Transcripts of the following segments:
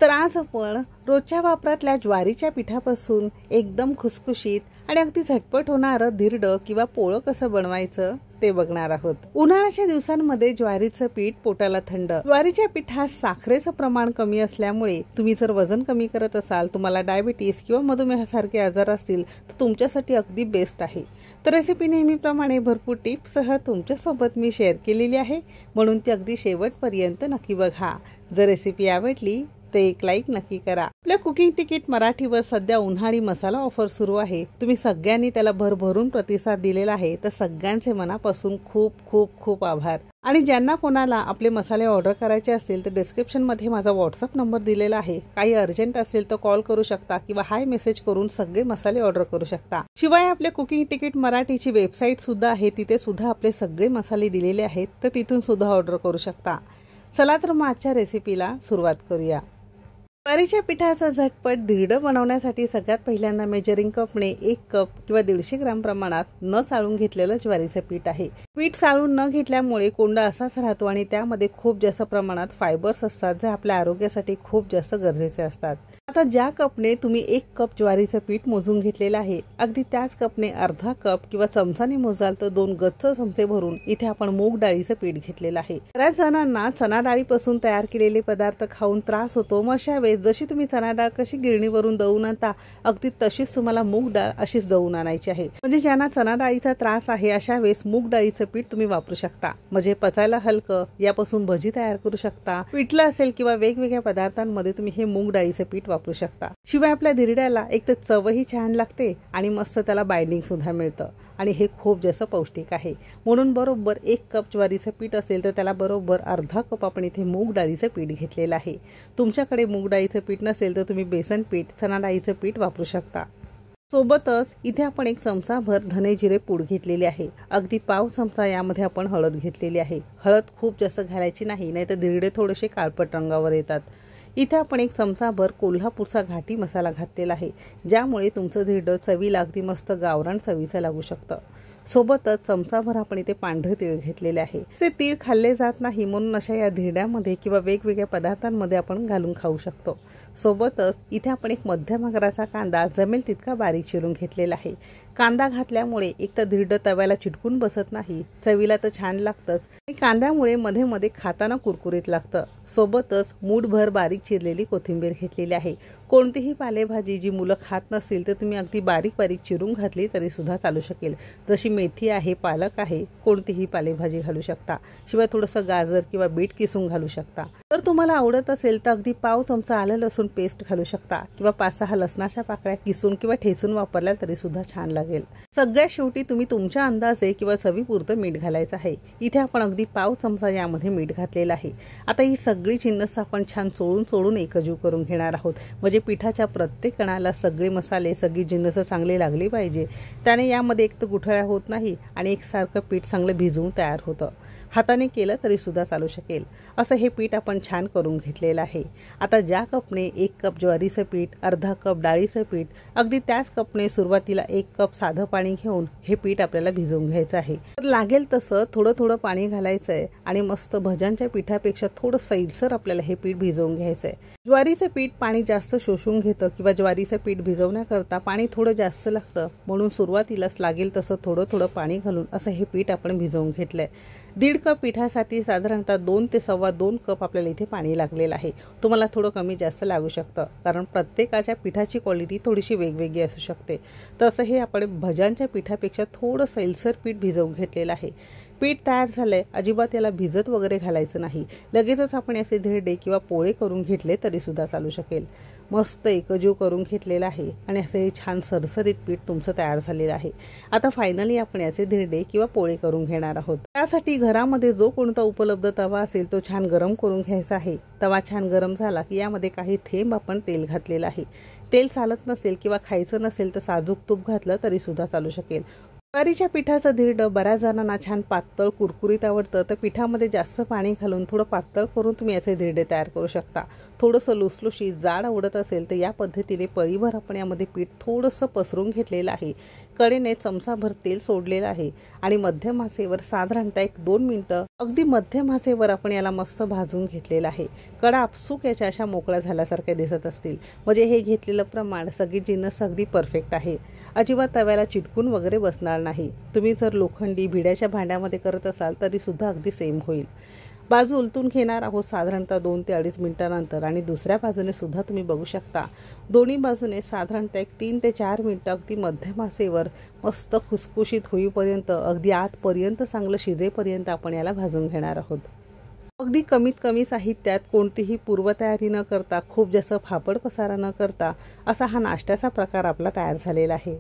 तर आज आपण रोजच्या वापरातल्या ज्वारीच्या पिठापासून एकदम खुसखुशीत आणि अगदी झटपट होणारं धिरडं किंवा पोळं कसं बनवायचं ते बघणार आहोत। उन्हाळ्याच्या दिवसांमध्ये ज्वारीचं पीठ पोटाला थंड। ज्वारीच्या पिठात साखरेचं प्रमाण कमी असल्यामुळे तुम्ही जर वजन कमी करत असाल, तुम्हाला डायबिटीज किंवा मधुमेहासारखे आजार असतील तर तुमच्यासाठी अगदी बेस्ट आहे। तर रेसिपी नेहमीप्रमाणे भरपूर टिप्ससह तुमच्यासोबत मी शेअर केलेली आहे, म्हणून ती अगदी शेवटपर्यंत नक्की बघा। जर रेसिपी आवडली तर एक लाईक नक्की करा। आपल्या कुकिंग तिकीट मराठीवर सध्या उन्हाळी मसाला ऑफर सुरू आहे। तुम्ही सगळ्यांनी त्याला भरभरून प्रतिसाद दिलेला आहे, तर सगळ्यांचे मनापासून खूप खूप खूप आभार। आणि ज्यांना कोणाला आपले मसाले ऑर्डर करायचे असतील तर डिस्क्रिप्शन मध्ये माझा व्हॉट्सअप नंबर दिलेला आहे। काही अर्जंट असेल तर कॉल करू शकता किंवा हाय मेसेज करून सगळे मसाले ऑर्डर करू शकता। शिवाय आपले कुकिंग तिकीट मराठीची वेबसाईट सुद्धा आहे, तिथे सुद्धा आपले सगळे मसाले दिलेले आहेत, तर तिथून सुद्धा ऑर्डर करू शकता। चला तर मग आजच्या रेसिपीला सुरुवात करूया। ज्वारीच्या पिठाचा झटपट धिरडं बनवण्यासाठी सगळ्यात पहिल्यांदा मेजरिंग कपने 1 कप किंवा 150 ग्राम प्रमाणात न चाळून घेतलेलं ज्वारीचं पीठ आहे। पीठ चाळून न घेतल्यामुळे कोंडा असाच राहतो आणि त्यामध्ये खूप जास्त प्रमाणात फायबर्स असतात, जे आपल्या आरोग्यासाठी खूप जास्त गरजेचे असतात। आता ज्या कपने तुम्ही 1 कप ज्वारीचं पीठ मोजून घेतलेलं आहे, अगदी त्याच कपने अर्धा कप किंवा चमचाने मोजाल तर 2 गच्च चमचे भरून इथे आपण मूग डाळीचं पीठ घेतलेलं आहे। बऱ्याच जणांना चणा डाळीपासून तयार केलेले पदार्थ खाऊन त्रास होतो, मग अशा वेळेस जशी तुम्ही चणा डाळ कशी गिरणीवरून दळून आणता, अगदी तशीच तुम्हाला मूग डाळ अशीच दळून आणायची आहे। म्हणजे ज्यांना चणा डाळीचा त्रास आहे अशा वेळेस मूग डाळीचं पीठ तुम्ही वापरू शकता, म्हणजे पचायला हलकं। यापासून भजी तयार करू शकता, पिठलं असेल किंवा वेगवेगळ्या पदार्थांमध्ये तुम्ही हे मूग डाळीचं पीठ वापरू शकता। शिवाय आपल्या धिरड्याला एक तर चवही छान लागते आणि मस्त त्याला बाइंडिंग सुद्धा मिळतं आणि हे खूप जास्त पौष्टिक आहे। म्हणून बरोबर 1 कप ज्वारीचं पीठ असेल तर त्याला बरोबर अर्धा कप आपण इथे मूग डाळीचं पीठ घेतलेलं आहे। तुमच्याकडे मूग डाळीचं पीठ नसेल तर तुम्ही बेसन पीठ, चणा डाळीचं पीठ वापरू शकता। सोबतच इथे आपण 1 चमचाभर धने जिरे पूड घेतलेली आहे। अगदी पाव चमचा यामध्ये आपण हळद घेतलेली आहे। हळद खूप जास्त घालायची नाही, नाहीतर धिरडे थोडेसे काळपट रंगावर येतात। इथे आपण 1 चमचाभर कोल्हापूरचा घाटी मसाला घातलेला आहे, ज्यामुळे तुमचं धिरडं चवीला अगदी मस्त गावरान चवीचं लागू शकतं। सोबतच चमचाभर आपण इथे पांढरे तीळ घेतलेले आहे। ते तीळ खाल्ले जात नाही, म्हणून अशा या धिरड्यामध्ये किंवा वेगवेगळ्या पदार्थांमध्ये आपण घालून खाऊ शकतो। सोबतच इथे आपण 1 मध्यम आकाराचा कांदा जमेल तितका बारीक चिरून घेतलेला आहे। कांदा घातल्यामुळे एक तर धिरडं तव्याला चिटकून बसत नाही, चवीला तर छान लागतंच, कांद्यामुळे मध्ये मध्ये खाताना कुरकुरीत लागतं। सोबतच मूठभर बारीक चिरलेली कोथिंबीर घेतलेली आहे। कोणतीही पालेभाजी जी मुलं खात नसतील तर तुम्ही अगदी बारीक बारीक चिरून घातली तरी सुद्धा चालू शकेल, जशी मेथी आहे, पालक आहे, कोणतीही पालेभाजी घालू शकता। शिवाय थोडंसं गाजर किंवा बीट किसून घालू शकता। तर तुम्हाला आवडत असेल तर अगदी पाव चमचा आलं लसूण पेस्ट घालू शकता किंवा 5-6 लसणाच्या पाकळ्या किसून किंवा ठेचून वापरल्या तरी सुद्धा छान लागेल। सगळ्यात शेवटी तुम्ही तुमच्या अंदाजे किंवा चवीपुरतं मीठ घालायचं आहे। इथे आपण अगदी पाव चमचा यामध्ये मीठ घातलेलं आहे। आता ही सगळी जिन्नस आपण छान चोळून एकजीव करून घेणार आहोत, म्हणजे पिठाच्या प्रत्येक कणाला सगळे मसाले, सगळी जिन्नस चांगली लागली पाहिजे। त्याने यामध्ये एक तर गुठळ्या होत नाही आणि एकसारखं पीठ चांगलं भिजवून तयार होतं। हाताने केलं तरी सुद्धा चालू शकेल, असं हे पीठ आपण छान करून घेतलेलं आहे। आता ज्या कपने 1 कप ज्वारीचं पीठ, अर्धा कप डाळीचं पीठ, अगदी त्याच कपने सुरुवातीला 1 कप साधं पाणी घेऊन हे पीठ आपल्याला भिजवून घ्यायचं आहे। तर लागेल तसं थोडं थोडं पाणी घालायचं आहे आणि मस्त भज्यांच्या पिठापेक्षा थोडं सैलसर आपल्याला हे पीठ भिजवून घ्यायचं आहे। ज्वारीचं पीठ पाणी जास्त शोषून घेतं किंवा ज्वारीचं पीठ भिजवण्याकरता पाणी थोडं जास्त लागतं, म्हणून सुरुवातीलाच लागेल तसं थोडं थोडं पाणी घालून असं हे पीठ आपण भिजवून घेतलंय। 1.5 कप पिठासाठी साधारणतः 2 ते 2.25 कप आपल्याला इथे पाणी लागलेलं आहे। तुम्हाला थोडं कमी जास्त लागू शकतं, कारण प्रत्येकाच्या पिठाची क्वालिटी थोडीशी वेगवेगळी असू शकते। तसं हे आपण भज्यांच्या पिठापेक्षा थोडं सैलसर पीठ भिजवून घेतलेलं आहे। पीठ तयार झालंय, अजिबात याला भिजत वगैरे घालायचं नाही, लगेचच आपण याचे धिरडे किंवा पोळे करून घेतले तरी सुद्धा चालू शकेल। मस्त एकजीव करून घेतलेला आहे आणि असे छान सरसरीत पीठ तुमचं तयार झालेलं आहे। आता फायनली आपण याचे धिरडे किंवा पोळे करून घेणार आहोत। त्यासाठी घरामध्ये जो कोणता उपलब्ध तवा असेल तो छान गरम करून घ्यायचा आहे। तवा छान गरम झाला की यामध्ये काही थेंब आपण तेल घातलेलं आहे। तेल चालत नसेल किंवा खायचं नसेल तर साजूक तूप घातलं तरी सुद्धा चालू शकेल। ज्वारीच्या पिठाचं धिरडं बऱ्याच जणांना छान पातळ कुरकुरीत आवडतं, तर पिठामध्ये जास्त पाणी घालून थोडं पातळ करून तुम्ही याचे धिरडे तयार करू शकता। थोडंसं लुसलुशीत जाड आवडत असेल तर या पद्धतीने पळीभर आपण यामध्ये पीठ थोडंसं पसरून घेतलेलं आहे. कडेने चमचाभर तेल सोडलेलं आहे आणि मध्यम आचेवर साधारणतः 1-2 मिनिटं अगदी मध्यम आचेवर आपण याला मस्त भाजून घेतलेलं आहे. कडा आपसूक याच्या अशा मोकळ्या झाल्यासारख्या दिसत असतील म्हणजे हे घेतलेलं प्रमाण सगळी जिन्नस अगदी परफेक्ट आहे. अजिबात तव्याला चिटकून वगैरे बसणार नाही. तुम्ही जर लोखंडी भिड्याच्या भांड्यामध्ये करत असाल तरी सुद्धा अगदी सेम होईल. बाजू उलटून घेणार आहोत साधारणतः 2 ते 2.5 मिनिटांनंतर आणि दुसऱ्या बाजूने सुद्धा तुम्ही बघू शकता दोन्ही बाजूने साधारणतः 3 ते 4 मिनिटं अगदी मध्यम आचेवर मस्त खुसखुशीत होईपर्यंत अगदी आतपर्यंत चांगलं शिजेपर्यंत आपण याला भाजून घेणार आहोत. अगदी कमीत कमी साहित्यात कोणतीही पूर्वतयारी न करता खूप जास्त फापड पसारा न करता असा हा नाश्त्याचा प्रकार आपला तयार झालेला आहे.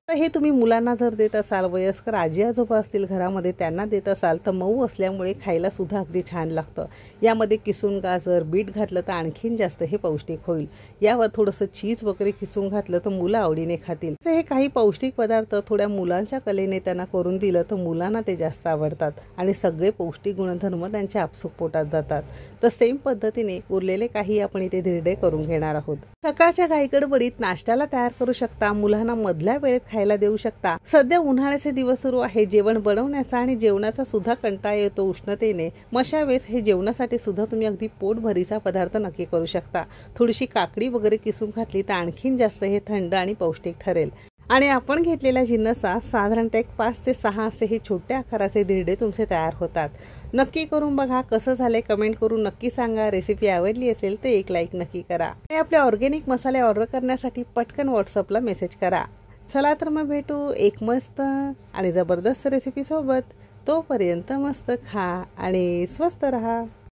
तर हे तुम्ही मुलांना जर देत असाल, वयस्कर आजी आजोबा असतील घरामध्ये त्यांना देत असाल तर मऊ असल्यामुळे खायला सुद्धा अगदी छान लागतं. यामध्ये किसून गाजर बीट घातलं तर आणखीन जास्त हे पौष्टिक होईल. यावर थोडंसं चीज वगैरे किसून घातलं तर मुलं आवडीने खातील. हे काही पौष्टिक पदार्थ थोड्या मुलांच्या कलेने त्यांना करून दिलं तर मुलांना ते जास्त आवडतात आणि सगळे पौष्टिक गुणधर्म त्यांच्या आपसूक पोटात जातात. तर सेम पद्धतीने उरलेले काही आपण इथे धिरडे करून घेणार आहोत. सकाळच्या घाईगडबडीत नाश्त्याला तयार करू शकता, मुलांना मधल्या वेळेत खायला देऊ शकता. सध्या उन्हाळ्याचे दिवस सुरू आहे, जेवण बनवण्याचा आणि जेवणाचा सुद्धा कंटाळा येतो उष्णतेने. मशावेळेस हे जेवणासाठी सुद्धा तुम्ही अगदी पोटभरीचा पदार्थ नक्की करू शकता. थोडीशी काकडी वगैरे किसून घातली तर आणखीन जास्त हे थंड आणि पौष्टिक ठरेल. आणि आपण घेतलेल्या जिन्नसा साधारणतः 5 ते 6 असे हे छोट्या आकाराचे धिरडे तुमचे तयार होतात. नक्की करून बघा, कसं झाले कमेंट करून नक्की सांगा. रेसिपी आवडली असेल तर एक लाईक नक्की करा आणि आपले ऑर्गॅनिक मसाले ऑर्डर करण्यासाठी पटकन व्हॉट्सअपला मेसेज करा. चला तर मग भेटू एक मस्त आणि जबरदस्त रेसिपी सोबत. तोपर्यंत मस्त खा आणि स्वस्त रहा.